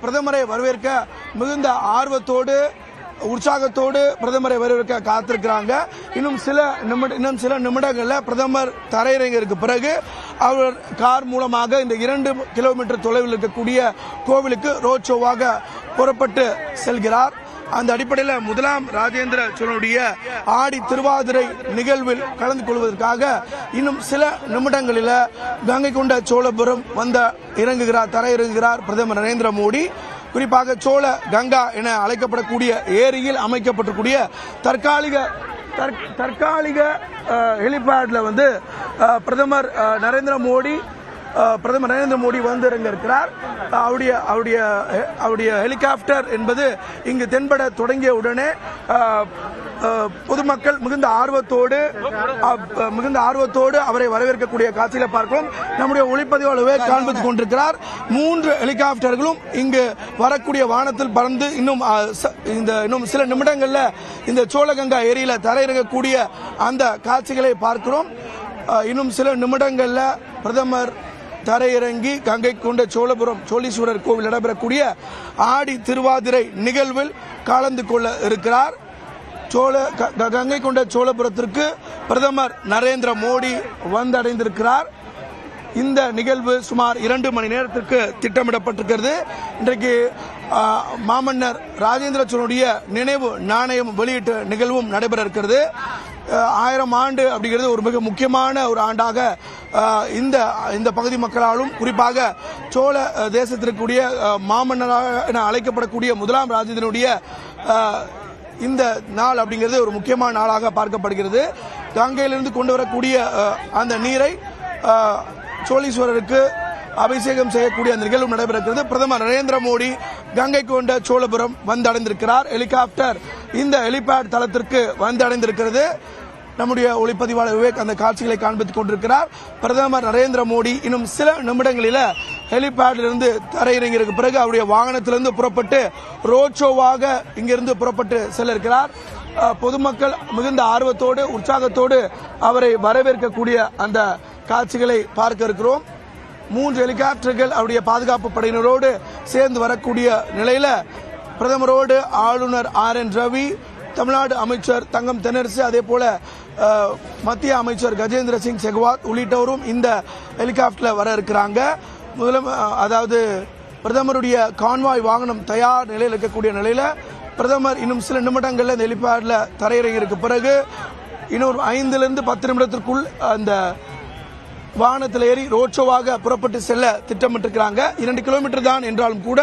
பிரதமரை வரவேற்க மிகுந்த ஆர்வத்தோடு உற்சாகத்தோடு பிரதமரை வரவேற்க காத்திருக்கிறாங்க. இன்னும் சில நிமிடங்களில் பிரதமர் தரையிறங்கிற்கு பிறகு அவர் கார் மூலமாக இந்த 2 கிலோமீட்டர் தொலைவில் இருக்கக்கூடிய கோவிலுக்கு ரோட் ஷோவாக புறப்பட்டு செல்கிறார். அந்த அடிப்படையில் முதலாம் ராஜேந்திர சோழனுடைய ஆடி திருவாதிரை நிகழ்வில் கலந்து கொள்வதற்காக இன்னும் சில நிமிடங்களில் கங்கை கொண்ட சோழபுரம் தரையிறங்குகிறார் பிரதமர் நரேந்திர மோடி. குறிப்பாக சோழ கங்கா என அழைக்கப்படக்கூடிய ஏரியில் அமைக்கப்பட்டிருக்கூடிய தற்காலிக ஹெலிபேட்ல பிரதமர் நரேந்திர மோடி வந்து இறங்க இருக்கிறார். அவருடைய ஹெலிகாப்டர் என்பது இங்கு தென்பட தொடங்கிய உடனே பொதுமக்கள் மிகுந்த ஆர்வத்தோடு அவரை வரவேற்கக்கூடிய காட்சிகளை பார்க்கிறோம். நம்முடைய ஒளிப்பதிவாளவே காண்பித்துக் கொண்டிருக்கிறார். 3 ஹெலிகாப்டர்களும் இங்கு வரக்கூடிய வானத்தில் பறந்து இன்னும் சில நிமிடங்கள்ல இந்த சோழகங்கா ஏரியில தரையிறங்கக்கூடிய அந்த காட்சிகளை பார்க்கிறோம். இன்னும் சில நிமிடங்கள்ல பிரதமர் தரையிறங்கி கங்கை கொண்ட சோழபுரம் சோழீஸ்வரர் கோவில் நடைபெறக்கூடிய ஆடி திருவாதிரை நிகழ்வில் கலந்து கொள்ள இருக்கிறார். கங்கை கொண்ட சோழபுரத்திற்கு பிரதமர் நரேந்திர மோடி வந்தடைந்திருக்கிறார். இந்த நிகழ்வு சுமார் 2 மணி நேரத்திற்கு திட்டமிடப்பட்டிருக்கிறது. இன்றைக்கு மாமன்னர் ராஜேந்திர சோழனுடைய நினைவு நாணயம் வெளியீட்டு நிகழ்வும் நடைபெற இருக்கிறது. 1000 ஆண்டு அப்படிங்கிறது ஒரு மிக முக்கியமான ஒரு ஆண்டாக இந்த பகுதி மக்களாலும் குறிப்பாக சோழ தேசத்திற்குரிய மாமன்னராக அழைக்கப்படக்கூடிய முதலாம் ராஜேந்திரனுடைய இந்த நாள் அப்படிங்கிறது ஒரு முக்கியமான நாளாக பார்க்கப்படுகிறது. கங்கையிலிருந்து கொண்டு வரக்கூடிய அந்த நீரை சோழீஸ்வரருக்கு அபிஷேகம் செய்யக்கூடிய அந்த நிகழ்வு நடைபெறுகிறது. பிரதமர் நரேந்திர மோடி கங்கை கொண்ட சோழபுரம் வந்தடைந்திருக்கிறார். ஹெலிகாப்டர் இந்த ஹெலிபேட் தளத்திற்கு வந்தடைந்திருக்கிறது. நம்முடைய ஒளிப்பதிவாளர் விவேக் அந்த காட்சிகளை காண்பித்துக் கொண்டிருக்கிறார். பிரதமர் நரேந்திர மோடி இன்னும் சில நிமிடங்களில் ஹெலிபேடிலிருந்து தரையிறங்கிற்கு பிறகு அவருடைய வாகனத்திலிருந்து புறப்பட்டு ரோட் ஷோவாக இங்கிருந்து புறப்பட்டு செல்ல இருக்கிறார். பொதுமக்கள் மிகுந்த ஆர்வத்தோடு உற்சாகத்தோடு அவரை வரவேற்கக்கூடிய அந்த காட்சிகளை பார்க்க இருக்கிறோம். 3 ஹெலிகாப்டர்கள் அவருடைய பாதுகாப்பு படையினரோடு சேர்ந்து வரக்கூடிய நிலையில பிரதமரோடு ஆளுநர் RN ரவி, தமிழ்நாடு அமைச்சர் தங்கம் தென்னரசு, அதே போல மத்திய அமைச்சர் கஜேந்திர சிங் செகாவத் உள்ளிட்டவரும் இந்த ஹெலிகாப்டர்ல வர இருக்கிறாங்க. அதாவது பிரதமருடைய கான்வாய் வாகனம் தயார் நிலையில் இருக்கக்கூடிய நிலையில பிரதமர் இன்னும் சில நிமிடங்கள்ல இந்த ஹெலிபேட்ல தரையிறங்கிற்கு பிறகு இன்னொரு 5 to 10 நிமிடத்திற்குள் அந்த வாகனத்தில் ஏறி ரோட் ஷோவாக புறப்பட்டு செல்ல திட்டமிட்டிருக்கிறாங்க. 2 கிலோமீட்டர் தான் என்றாலும் கூட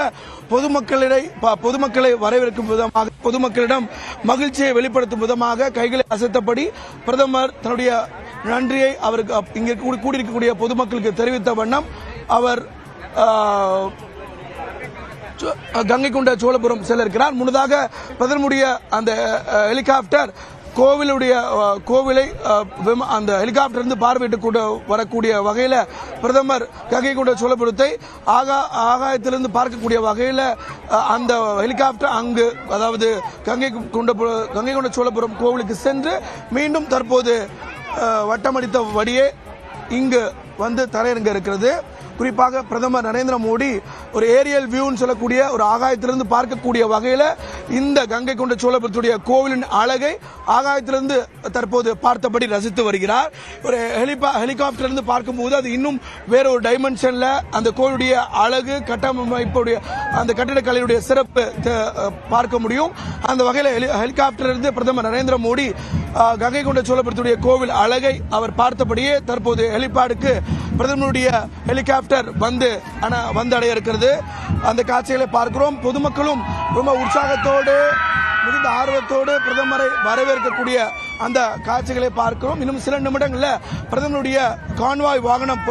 பொதுமக்களை வரவேற்கும் விதமாக, பொதுமக்களிடம் மகிழ்ச்சியை வெளிப்படுத்தும் விதமாக கைகளை அசைத்தபடி பிரதமர் தன்னுடைய நன்றியை அவருக்கு இங்கே கூடியிருக்கக்கூடிய பொதுமக்களுக்கு தெரிவித்த வண்ணம் அவர் கங்கை கொண்ட சோழபுரம் செல்ல இருக்கிறார். முன்னதாக பிரதமருடைய அந்த ஹெலிகாப்டர் கோவிலை அந்த ஹெலிகாப்டர் இருந்து பார்வையிட்டு கொண்டு வரக்கூடிய வகையில பிரதமர் கங்கை கொண்ட சோழபுரத்தை ஆகாயத்திலிருந்து பார்க்கக்கூடிய வகையில அந்த ஹெலிகாப்டர் அங்கு, அதாவது கங்கை கொண்ட சோழபுரம் கோவிலுக்கு சென்று மீண்டும் தற்போது வட்டமடித்த வழியே இங்கு வந்து தரையிறங்க இருக்கிறது. குறிப்பாக பிரதமர் நரேந்திர மோடி ஒரு ஏரியல் வியூன்னு சொல்லக்கூடிய ஒரு ஆகாயத்திலிருந்து பார்க்கக்கூடிய வகையில இந்த கங்கை கொண்ட சோழபுரத்துடைய கோவிலின் அழகை ஆகாயத்திலிருந்து தற்போது பார்த்தபடி ரசித்து வருகிறார். ஒரு ஹெலிகாப்டர் இருந்து பார்க்கும்போது அது இன்னும் வேற ஒரு டைமென்ஷன்ல அந்த கோவிலுடைய அழகு, கட்டமைப்புடைய அந்த கட்டிடக்கலையுடைய சிறப்பு பார்க்க முடியும். அந்த வகையில் ஹெலிகாப்டர் இருந்து பிரதமர் நரேந்திர மோடி கங்கை கொண்ட சோழபுரத்துடைய கோவில் அழகை அவர் பார்த்தபடியே தற்போது ஹெலிபேடுக்கு பிரதமருடைய ஹெலிகாப்டர் வந்தடைய இருக்கிறது. அந்த காட்சிகளை பார்க்கிறோம். பொதுமக்களும் ரொம்ப உற்சாகத்தோடு மிகுந்த ஆர்வத்தோடு பிரதமரை வரவேற்கக்கூடிய அந்த காட்சிகளை பார்க்கிறோம். இன்னும் சில நிமிடங்களில் பிரதமருடைய கான்வாய் வாகனம்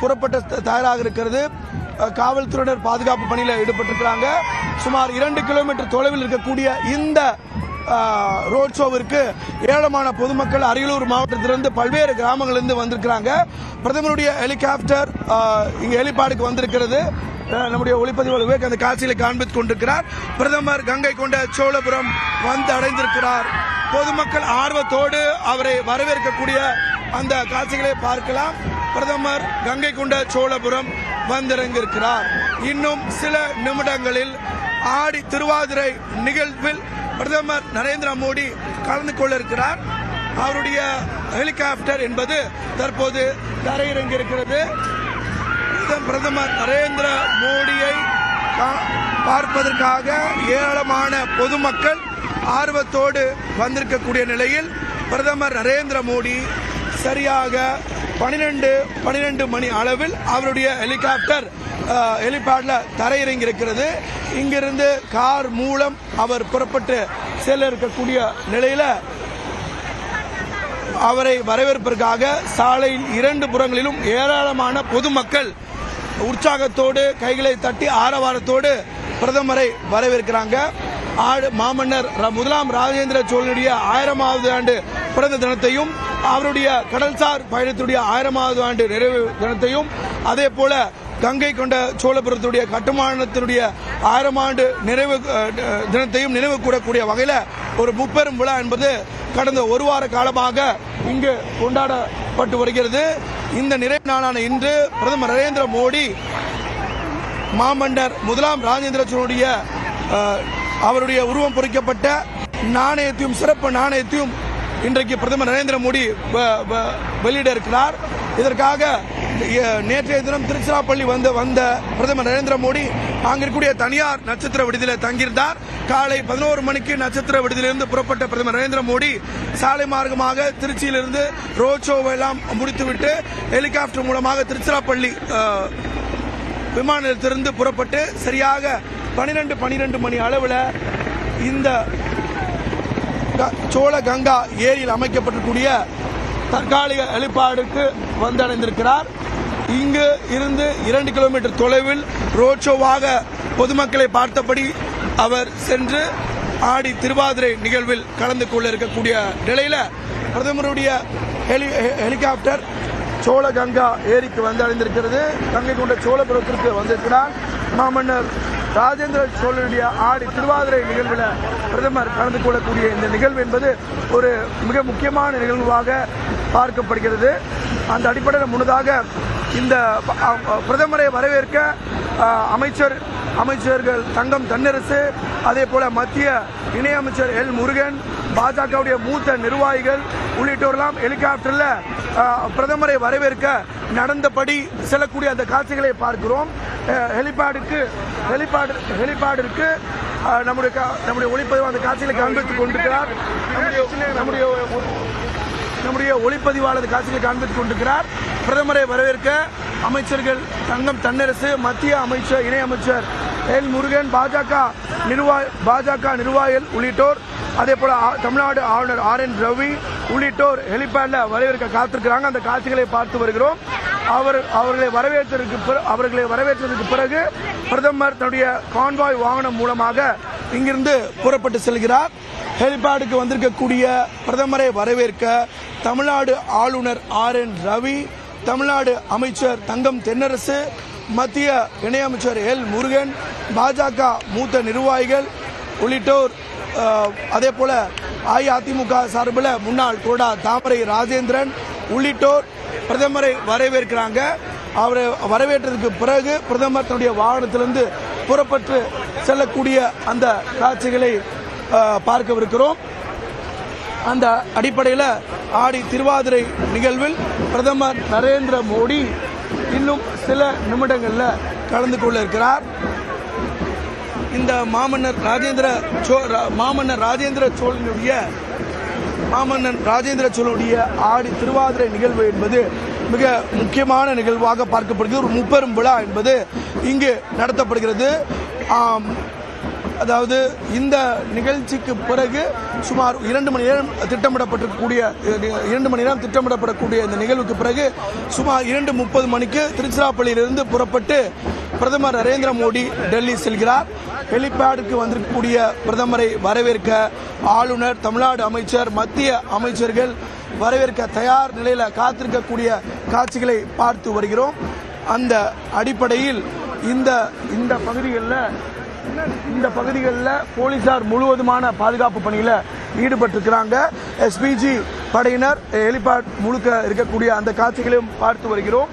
புறப்பட்டு தயாராக இருக்கிறது. காவல்துறையினர் பாதுகாப்பு பணியில் ஈடுபட்டிருக்கிறாங்க. சுமார் 2 கிலோமீட்டர் தொலைவில் இருக்கக்கூடிய இந்த ரோட் ஷோவிற்கு ஏராளமான பொதுமக்கள் அரியலூர் மாவட்டத்திலிருந்து பல்வேறு கிராமங்களிலிருந்து வந்திருக்கிறாங்க. பிரதமருடைய ஹெலிகாப்டர் இங்க ஹெலிபாடுக்கு வந்திருக்கிறது. நம்முடைய ஒளிப்பதிவாளர் விவேக் அந்த காட்சிகளை காண்பித்துக் கொண்டிருக்கிறார். பிரதமர் கங்கை கொண்ட சோழபுரம் வந்து அடைந்திருக்கிறார். பொதுமக்கள் ஆர்வத்தோடு அவரை வரவேற்கக்கூடிய அந்த காட்சிகளை பார்க்கலாம். பிரதமர் கங்கை கொண்ட சோழபுரம் வந்திறங்கியிருக்கிறார். இன்னும் சில நிமிடங்களில் ஆடி திருவாதிரை நிகழ்வில் பிரதமர் நரேந்திர மோடி கலந்து கொள்ள இருக்கிறார். அவருடைய ஹெலிகாப்டர் என்பது தற்போது தரையிறங்கியிருக்கிறது. பிரதமர் நரேந்திர மோடியை பார்ப்பதற்காக ஏராளமான பொதுமக்கள் ஆர்வத்தோடு வந்திருக்கக்கூடிய நிலையில் பிரதமர் நரேந்திர மோடி சரியாக 12 மணி அளவில் அவருடைய ஹெலிகாப்டர் ஹெலிபேட்ல தரையிறங்கி இருக்கிறது. இங்கிருந்து கார் மூலம் அவர் புறப்பட்டு செல்ல இருக்கக்கூடிய நிலையில அவரை வரவேற்பதற்காக சாலையில் 2 புறங்களிலும் ஏராளமான பொதுமக்கள் உற்சாகத்தோடு கைகளை தட்டி ஆரவாரத்தோடு பிரதமரை வரவேற்கிறாங்க. மாமன்னர் முதலாம் ராஜேந்திர சோழனுடைய 1000வது ஆண்டு பிறந்த தினத்தையும் அவருடைய கடல்சார் பயணத்துடைய 1000வது ஆண்டு நிறைவு தினத்தையும் அதே போல கங்கை கொண்ட சோழபுரத்துடைய கட்டுமானத்தினுடைய 1000 ஆண்டு நிறைவு தினத்தையும் நினைவு கூறக்கூடிய வகையில் ஒரு முப்பெரும் விழா என்பது கடந்த ஒரு வார காலமாக இங்கு கொண்டாடப்பட்டு வருகிறது. இந்த நிறைவு நாளான இன்று பிரதமர் நரேந்திர மோடி மாமன்னர் முதலாம் ராஜேந்திர சோழனுடைய அவருடைய உருவம் பொறிக்கப்பட்ட நாணயத்தையும் சிறப்பு நாணயத்தையும் இன்றைக்கு பிரதமர் நரேந்திர மோடி வெளியிட இருக்கிறார். இதற்காக நேற்றைய தினம் திருச்சிராப்பள்ளி வந்த பிரதமர் நரேந்திர மோடி அங்கிருக்கக்கூடிய தனியார் நட்சத்திர விடுதியில் தங்கியிருந்தார். காலை 11 மணிக்கு நட்சத்திர விடுதியிலிருந்து புறப்பட்ட பிரதமர் நரேந்திர மோடி சாலை மார்க்கமாக திருச்சியிலிருந்து ரோட் ஷோவை எல்லாம் முடித்துவிட்டு ஹெலிகாப்டர் மூலமாக திருச்சிராப்பள்ளி விமான நிலையத்திலிருந்து புறப்பட்டு சரியாக 12 மணி அளவில் இந்த சோழ கங்கா ஏரியில் அமைக்கப்பட்டிருக்கூடிய தற்காலிக ஹெலிபாடுக்கு வந்தடைந்திருக்கிறார். இங்கு இருந்து 2 கிலோமீட்டர் தொலைவில் ரோட் ஷோவாக பொதுமக்களை பார்த்தபடி அவர் சென்று ஆடி திருவாதிரை நிகழ்வில் கலந்து கொள்ள இருக்கக்கூடிய நிலையில பிரதமருடைய ஹெலிகாப்டர் சோழ கங்கா ஏரிக்கு வந்தடைந்திருக்கிறது. கங்கை கொண்ட சோழபுரத்திற்கு வந்திருக்கிறார். மாமன்னர் ராஜேந்திர சோழனுடைய ஆடி திருவாதிரை நிகழ்வில் பிரதமர் கலந்து கொள்ளக்கூடிய இந்த நிகழ்வு என்பது ஒரு மிக முக்கியமான நிகழ்வாக பார்க்கப்படுகிறது. அந்த அடிப்படையில் முன்னதாக இந்த பிரதமரை வரவேற்க அமைச்சர்கள் தங்கம் தென்னரசு, அதே போல மத்திய இணையமைச்சர் எல் முருகன், பாஜகவுடைய மூத்த நிர்வாகிகள் உள்ளிட்டோரெல்லாம் ஹெலிகாப்டர்ல பிரதமரை வரவேற்க நடந்தபடி செல்லக்கூடிய அந்த காட்சிகளை பார்க்கிறோம். ஹெலிபாடிற்கு நம்முடைய ஒளிப்பதிவு அந்த காட்சிகளை காண்பித்துக் கொண்டிருக்கிறார். நம்முடைய ஒளிப்பதிவாளர் காட்சிகளை காண்பித்துக் கொண்டிருக்கிறார். பிரதமரை வரவேற்க அமைச்சர்கள் தங்கம் தென்னரசு, மத்திய அமைச்சர் இணையமைச்சர் எல் முருகன், பாஜக நிர்வாகிகள் உள்ளிட்டோர், அதே போல தமிழ்நாடு ஆளுநர் RN ரவி உள்ளிட்டோர் ஹெலிபேட்ல வரவேற்க காத்திருக்கிறாங்க. அந்த காட்சிகளை பார்த்து வருகிறோம். அவர்களை வரவேற்றதற்கு பிறகு பிரதமர் தன்னுடைய கான்வாய் வாகனம் மூலமாக இங்கிருந்து புறப்பட்டு செல்கிறார். ஹெலிபேடுக்கு வந்திருக்கக்கூடிய பிரதமரை வரவேற்க தமிழ்நாடு ஆளுநர் RN ரவி, தமிழ்நாடு அமைச்சர் தங்கம் தென்னரசு, மத்திய இணையமைச்சர் எல் முருகன், பாஜக மூத்த நிர்வாகிகள் உள்ளிட்டோர், அதே போல அஇஅதிமுக சார்பில் முன்னாள் கொறடா தாமரை ராஜேந்திரன் உள்ளிட்டோர் பிரதமரை வரவேற்கிறாங்க. அவரை வரவேற்றதுக்கு பிறகு பிரதமர் தன்னுடைய வாகனத்திலிருந்து புறப்பட்டு செல்லக்கூடிய அந்த காட்சிகளை பார்க்கவிருக்கிறோம். அந்த அடிப்படையில் ஆடி திருவாதிரை நிகழ்வில் பிரதமர் நரேந்திர மோடி இன்னும் சில நிமிடங்களில் கலந்து கொள்ள இருக்கிறார். இந்த மாமன்னர் ராஜேந்திர சோழனுடைய ஆடி திருவாதிரை நிகழ்வு என்பது மிக முக்கியமான நிகழ்வாக பார்க்கப்படுகிறது. ஒரு முப்பெரும் விழா என்பது இங்கு நடத்தப்படுகிறது. அதாவது இந்த நிகழ்ச்சிக்கு பிறகு சுமார் 2 மணி நேரம் திட்டமிடப்படக்கூடிய இந்த நிகழ்வுக்கு பிறகு சுமார் 2:30 மணிக்கு திருச்சிராப்பள்ளியிலிருந்து புறப்பட்டு பிரதமர் நரேந்திர மோடி டெல்லி செல்கிறார். ஹெலிபேடுக்கு வந்திருக்கக்கூடிய பிரதமரை வரவேற்க ஆளுநர், தமிழ்நாடு அமைச்சர், மத்திய அமைச்சர்கள் வரவேற்க தயார் நிலையில் காத்திருக்கக்கூடிய காட்சிகளை பார்த்து வருகிறோம். அந்த அடிப்படையில் இந்த பகுதிகளில் போலீசார் முழுவதுமான பாதுகாப்பு பணியில் ஈடுபட்டிருக்கிறாங்க. SPG படையினர் ஹெலிபேட் முழுக்க இருக்கக்கூடிய அந்த காட்சிகளையும் பார்த்து வருகிறோம்.